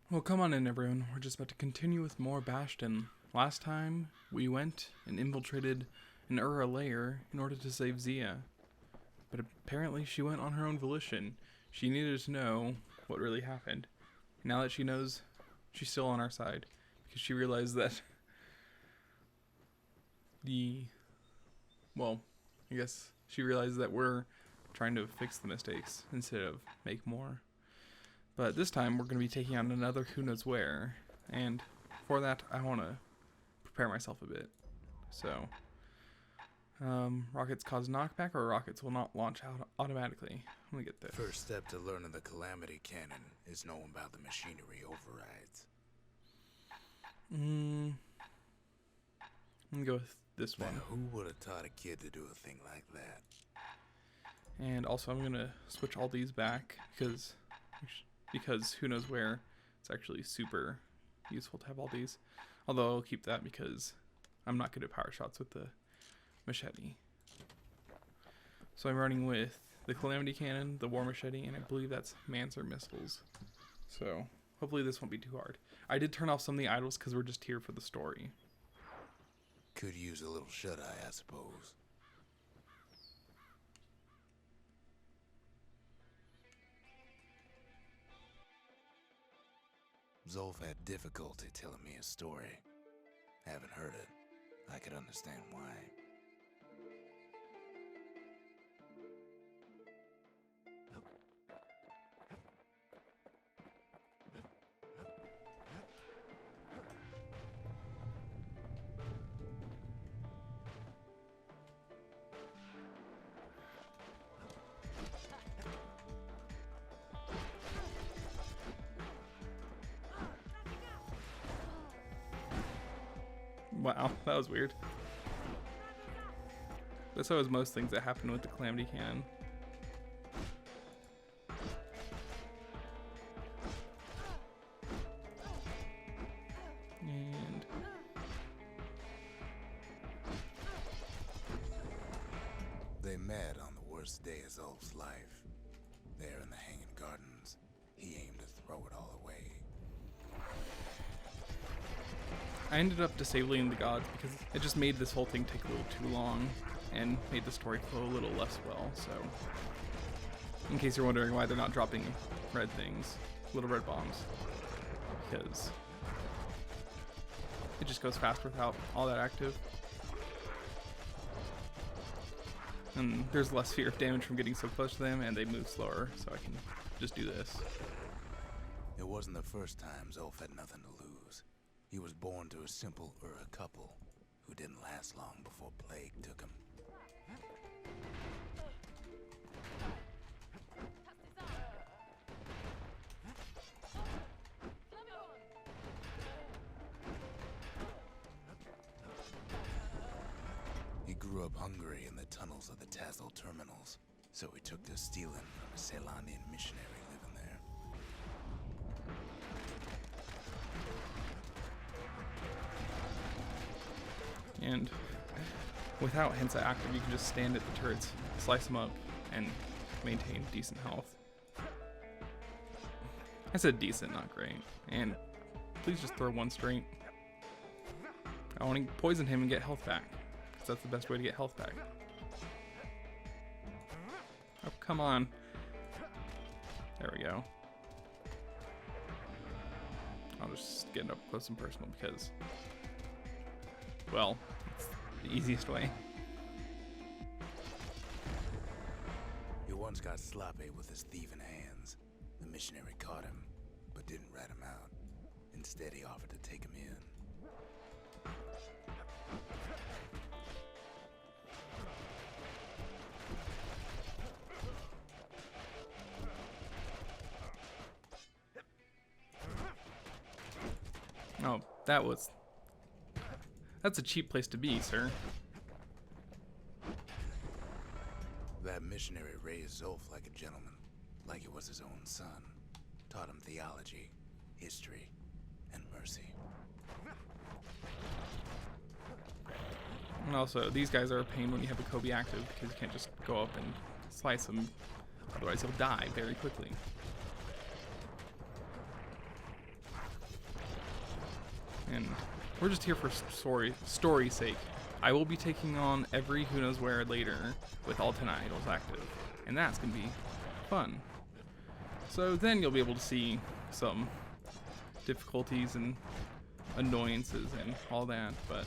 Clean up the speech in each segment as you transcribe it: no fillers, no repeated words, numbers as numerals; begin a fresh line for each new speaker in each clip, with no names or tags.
Well, come on in, everyone. We're just about to continue with more Bastion. Last time, we went and infiltrated an Ura lair in order to save Zia. But apparently she went on her own volition. She needed to know what really happened. Now that she knows, she's still on our side. Because she realized that I guess she realized that we're trying to fix the mistakes instead of make more. But this time we're going to be taking on another who knows where, and for that I want to prepare myself a bit. So, rockets cause knockback, or rockets will not launch out automatically. Let me get this.
First step to learning the Calamity Cannon is knowing about the machinery overrides.
I'm going to go with this one.
Now, who would have taught a kid to do a thing like that?
And also I'm going to switch all these back, because who knows where, it's actually super useful to have all these. Although I'll keep that because I'm not good at power shots with the machete. So I'm running with the Calamity Cannon, the War Machete, and I believe that's Mansur missiles. So hopefully this won't be too hard. I did turn off some of the idols because we're just here for the story.
Could use a little shut-eye, I suppose. Zolf had difficulty telling me his story. Haven't heard it. I could understand why.
Wow, that was weird. That's always most things that happen with the Calamity Cannon. And
They met on the worst day of Zolf's life. There in the Hanging Gardens, he aimed to throw it all away.
I ended up disabling the gods because it just made this whole thing take a little too long and made the story flow a little less well. So, in case you're wondering why they're not dropping red things, little red bombs, because it just goes fast without all that active. And there's less fear of damage from getting so close to them, and they move slower, so I can just do this.
It wasn't the first time Zolf had nothing to lose. He was born to a simple Ura couple who didn't last long before plague took him. He grew up hungry in the tunnels of the Tassel terminals, so he took to stealing from a Ceylonian missionary living there.
And without Hensa active, you can just stand at the turrets, slice them up, and maintain decent health. I said decent, not great. And please just throw one straight. I want to poison him and get health back, because that's the best way to get health back. Oh, come on. There we go. I'll just get up close and personal because, well, it's the easiest way.
He once got sloppy with his thieving hands. The missionary caught him, but didn't rat him out. Instead, he offered to take him in.
Oh, that's a cheap place to be, sir.
That missionary raised Zolf like a gentleman, like he was his own son. Taught him theology, history, and mercy.
And also, these guys are a pain when you have a Kobe active because you can't just go up and slice him. Otherwise, he'll die very quickly. and we're just here for story's sake. I will be taking on every Who Knows Where later with all 10 idols active, and that's gonna be fun. So then you'll be able to see some difficulties and annoyances and all that, but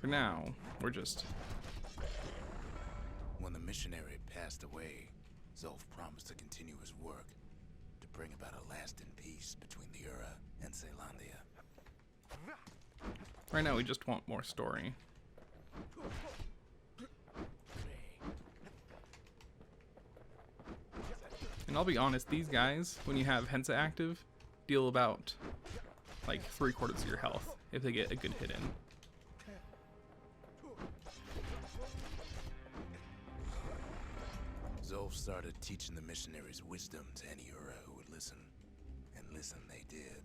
for now, we're just...
When the missionary passed away, Zolf promised to continue his work to bring about a lasting peace between the Ura and Caelondia.
Right now, we just want more story. And I'll be honest, these guys, when you have Hensa active, deal about like 3/4 of your health if they get a good hit in.
Zolf started teaching the missionaries wisdom to any Ura who would listen, and listen they did.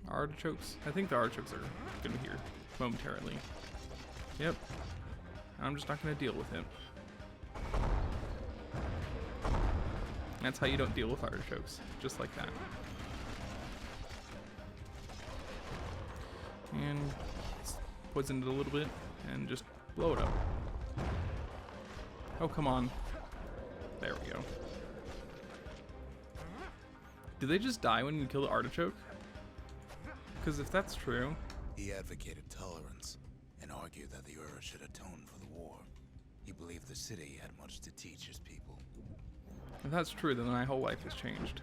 Artichokes? I think the artichokes are gonna be here momentarily. Yep. I'm just not gonna deal with him. That's how you don't deal with artichokes. Just like that. And poison it a little bit and just blow it up. Oh, come on. There we go. Did they just die when you kill the artichoke? Because if that's true...
He advocated tolerance and argued that the Ura should atone for the war. He believed the city had much to teach his people.
If that's true, then my whole life has changed.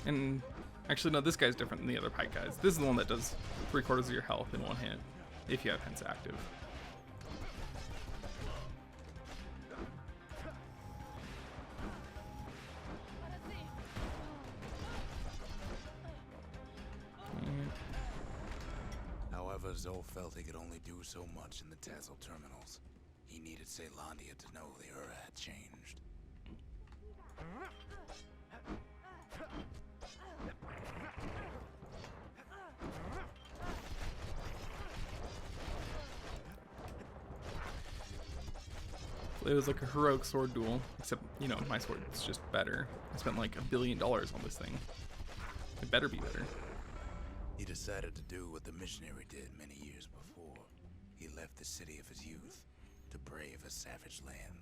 And actually, no, this guy's different than the other Pike guys. This is the one that does 3/4 of your health in one hit, if you have Hensa active.
However, Zolf felt he could only do so much in the Tassel terminals. He needed Caelondia to know the Ura had changed.
It was like a heroic sword duel, except, you know, my sword is just better. I spent like $1 billion on this thing. It better be better.
He decided to do what the missionary did many years before. He left the city of his youth to brave a savage land.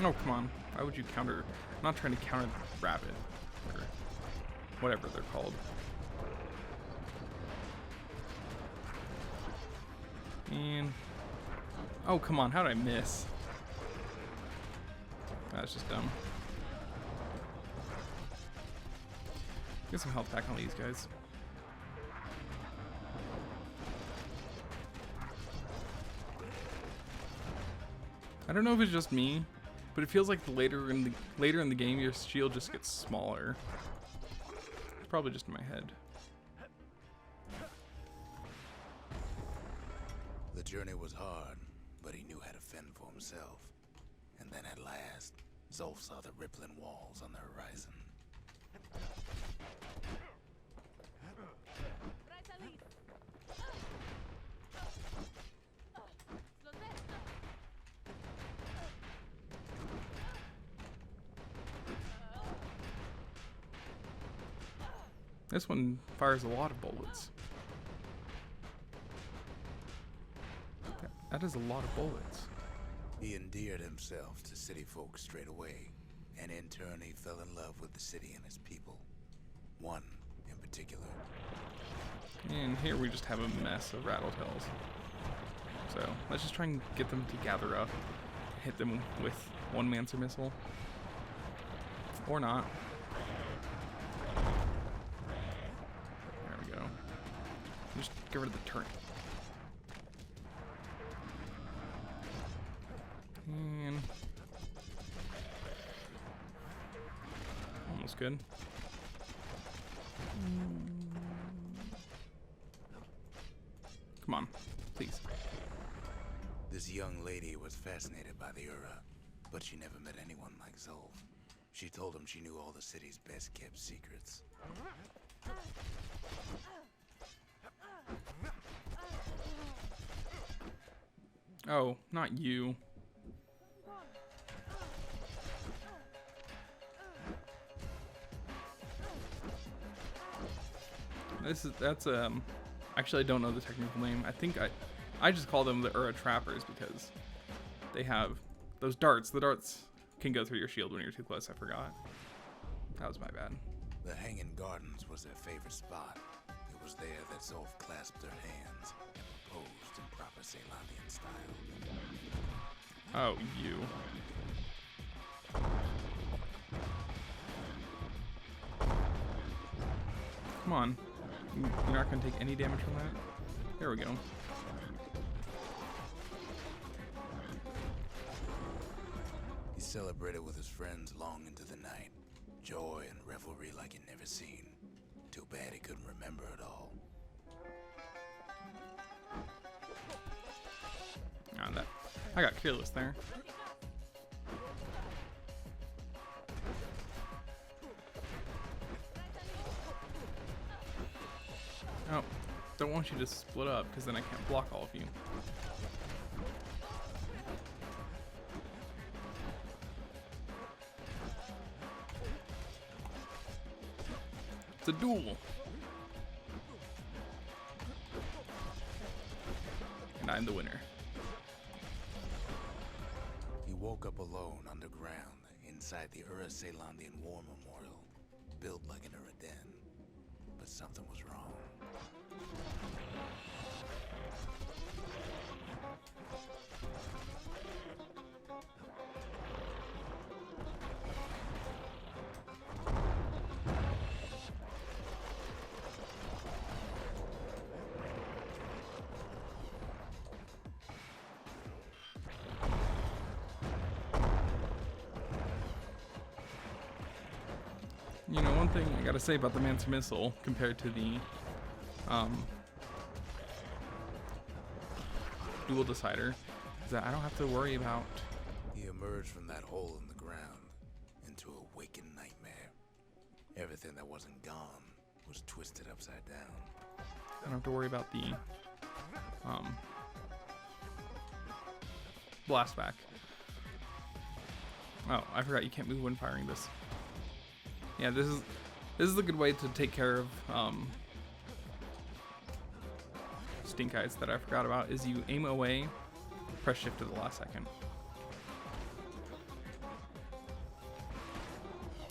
Oh, come on. Why would you counter? I'm not trying to counter the rabbit. Or whatever they're called. And... oh, come on. How did I miss? That's just dumb. Get some health back on these guys. I don't know if it's just me, but it feels like later in the game your shield just gets smaller. It's probably just in my head.
The journey was hard, but he knew how to fend for himself. And then at last, Zolf saw the rippling walls on the horizon.
This one fires a lot of bullets. That is a lot of bullets.
He endeared himself to city folk straight away, and in turn he fell in love with the city and its people. One in particular.
And here we just have a mess of rattletails. So let's just try and get them to gather up, hit them with one Mansur missile. Or not. There we go. Just get rid of the turret. And almost good. Come on, please.
This young lady was fascinated by the Ura, but she never met anyone like Zolf. She told him she knew all the city's best kept secrets.
Oh, not you. That's actually I don't know the technical name. I think I just call them the Ura trappers because they have those darts. The darts can go through your shield when you're too close. I forgot. That was my bad.
The Hanging Gardens was their favorite spot. It was there that Zolf clasped her hands and proposed in proper Ceylondian style.
Oh, you. Come on. You're not going to take any damage from that? There we go.
He celebrated with his friends long into the night. Joy and revelry like he'd never seen. Too bad he couldn't remember it all.
Oh, that, I got careless there. Oh, don't want you to split up because then I can't block all of you. It's a duel. And I'm the winner.
He woke up alone underground inside the Ura Ceylondian War Memorial, built like an Ura den. But something was wrong.
You know, one thing I gotta say about the Mansur missile compared to the dual decider is that I don't have to worry about.
He emerged from that hole in the ground into a waking nightmare. Everything that wasn't gone was twisted upside down.
I don't have to worry about the blast back. Oh, I forgot you can't move when firing this. Yeah, this is a good way to take care of stink eyes that I forgot about. Is you aim away, press shift to the last second.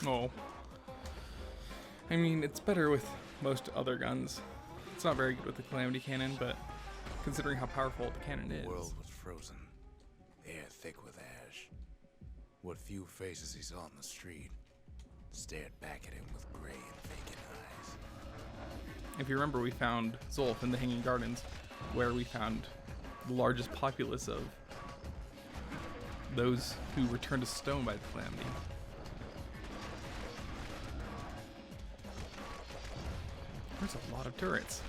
Oh, I mean it's better with most other guns. It's not very good with the Calamity Cannon, but considering how powerful the cannon is.
The world was frozen, air thick with ash. What few faces he saw on the street stared back at him with gray and vacant eyes.
If you remember, we found Zolf in the Hanging Gardens, where we found the largest populace of those who returned to stone by the Calamity. There's a lot of turrets.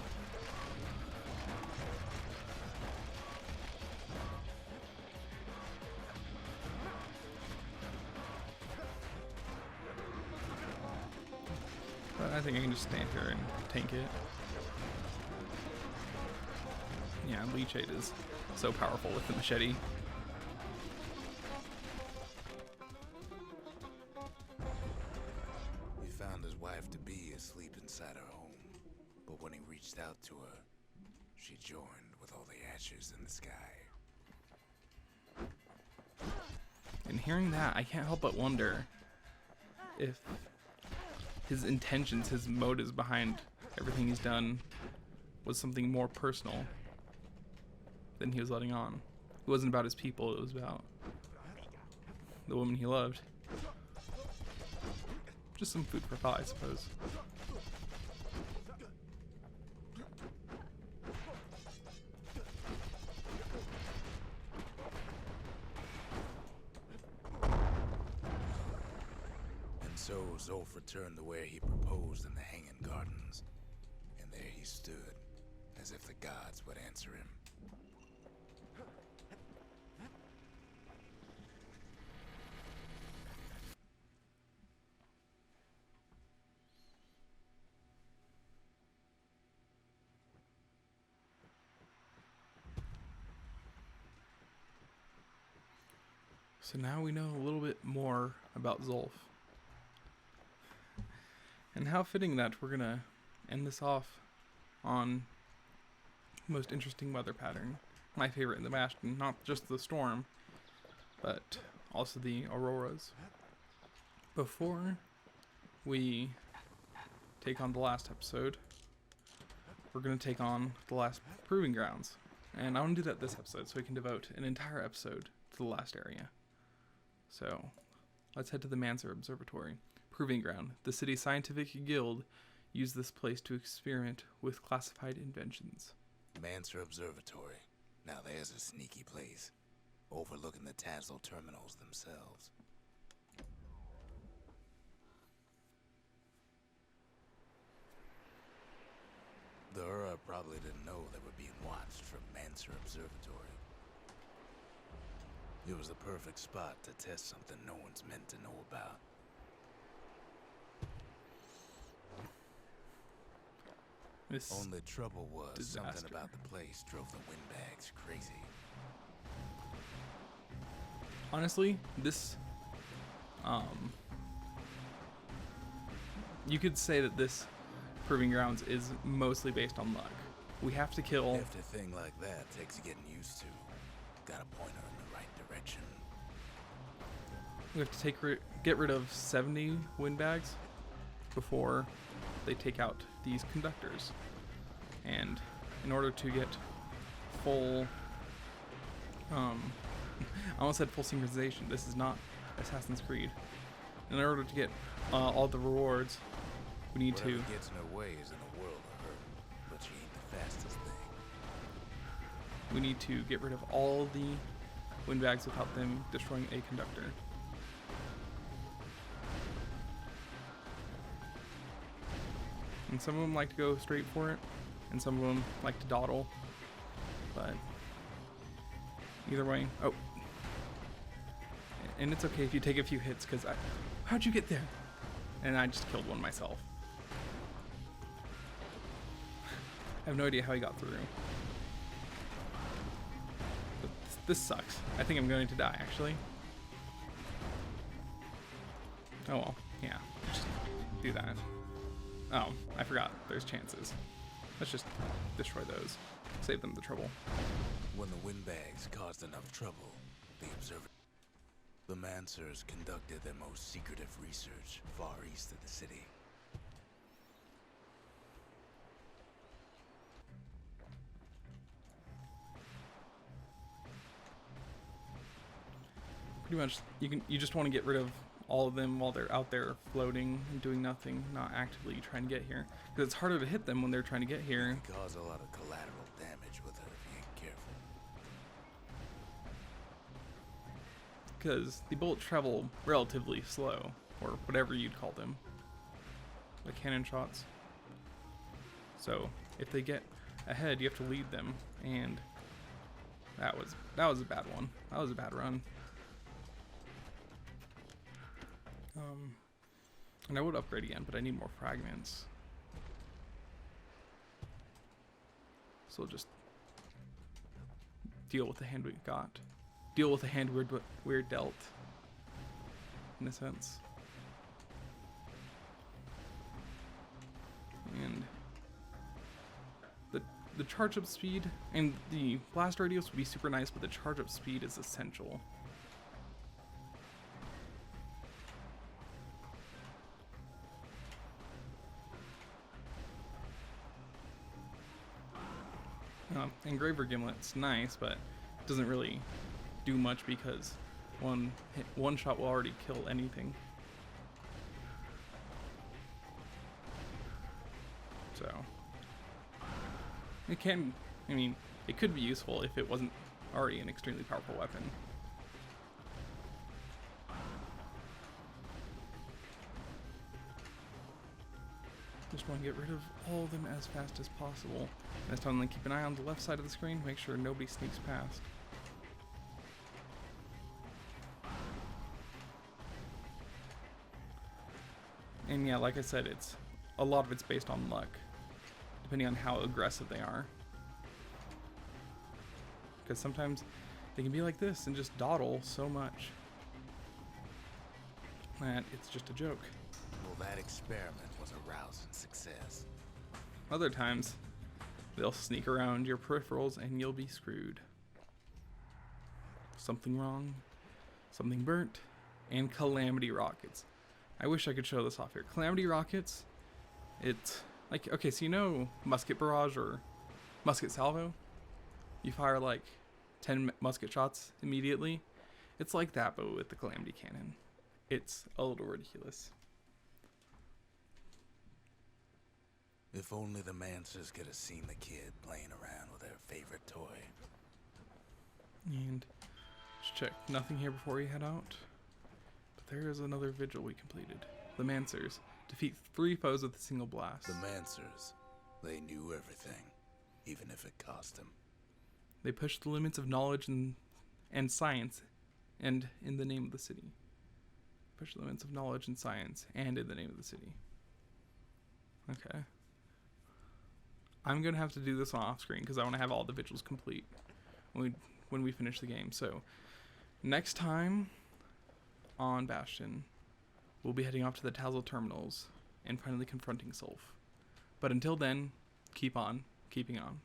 But I think I can just stand here and tank it. Yeah, Leechate is so powerful with the machete.
He found his wife-to-be asleep inside her home, but when he reached out to her, she joined with all the ashes in the sky.
And hearing that, I can't help but wonder if his intentions, his motives behind everything he's done was something more personal than he was letting on. It wasn't about his people, it was about the woman he loved. Just some food for thought, I suppose.
And so Zolf returned to where he proposed in the Hanging Gardens, and there he stood, as if the gods would answer him.
So now we know a little bit more about Zolf. And how fitting that we're gonna end this off on most interesting weather pattern. My favorite in the Bastion, not just the storm, but also the auroras. Before we take on the last episode, we're going to take on the last proving grounds. And I want to do that this episode so we can devote an entire episode to the last area. So let's head to the Mansur Observatory. Proving ground. The city's scientific guild used this place to experiment with classified inventions.
Mansur Observatory. Now there's a sneaky place, overlooking the Tassel terminals themselves. The Ura probably didn't know they were being watched from Mansur Observatory. It was the perfect spot to test something no one's meant to know about.
This
Only trouble was
disaster.
something about the place drove the Windbags crazy.
Honestly, this, you could say that this proving grounds is mostly based on luck. We have to kill.
If a thing like that takes getting used to, gotta point her in the right direction.
We have to get rid of 70 windbags before they take out these conductors. And in order to get full, I almost said full synchronization. This is not Assassin's Creed. In order to get all the rewards, we need
Whatever
to
gets in her way is in the world of her, but she ain't the fastest thing.
get rid of all the windbags without them destroying a conductor. And some of them like to go straight for it, and some of them like to dawdle. But either way, oh, and it's okay if you take a few hits, because how'd you get there? And I just killed one myself. I have no idea how he got through. But this sucks. I think I'm going to die, actually. Oh well, yeah, just do that. Oh, I forgot. There's chances. Let's just destroy those. Save them the trouble.
When the Windbags caused enough trouble, the Mansurs conducted their most secretive research far east of the city.
Pretty much, you just want to get rid of all of them while they're out there floating and doing nothing, not actively trying to get here. Because it's harder to hit them when they're trying to get here.
You can cause a lot of collateral damage with her if you ain't careful.
Because the bullets travel relatively slow, or whatever you'd call them. The cannon shots. So, if they get ahead, you have to lead them, and that was a bad one. That was a bad run. And I would upgrade again, but I need more fragments. So we'll just deal with the hand we got. Deal with the hand we're dealt, in a sense. And the charge up speed and the blast radius would be super nice, but the charge up speed is essential. Engraver Gimlet's nice, but it doesn't really do much because one shot will already kill anything. So it could be useful if it wasn't already an extremely powerful weapon. Just want to get rid of all of them as fast as possible. This time, then keep an eye on the left side of the screen, make sure nobody sneaks past. And yeah, like I said, a lot of it's based on luck, depending on how aggressive they are. Because sometimes they can be like this and just dawdle so much, that it's just a joke.
Well, that experiment was a rousing success.
Other times, they'll sneak around your peripherals and you'll be screwed. Something wrong, something burnt, and calamity rockets. I wish I could show this off here. Calamity rockets, it's like, okay, so you know musket barrage or musket salvo? You fire like 10 musket shots immediately. It's like that, but with the calamity cannon. It's a little ridiculous.
If only the Mansurs could have seen the kid playing around with their favorite toy.
And just check, nothing here before we head out. But there is another vigil we completed. The Mansurs defeat 3 foes with a single blast.
The Mansurs, they knew everything, even if it cost them.
They pushed the limits of knowledge and science, and in the name of the city. Push the limits of knowledge and science, and in the name of the city. Okay. I'm gonna have to do this on off screen because I want to have all the vigils complete when we finish the game. So next time on Bastion, we'll be heading off to the Tazzle terminals and finally confronting Sulf. But until then, keep on keeping on.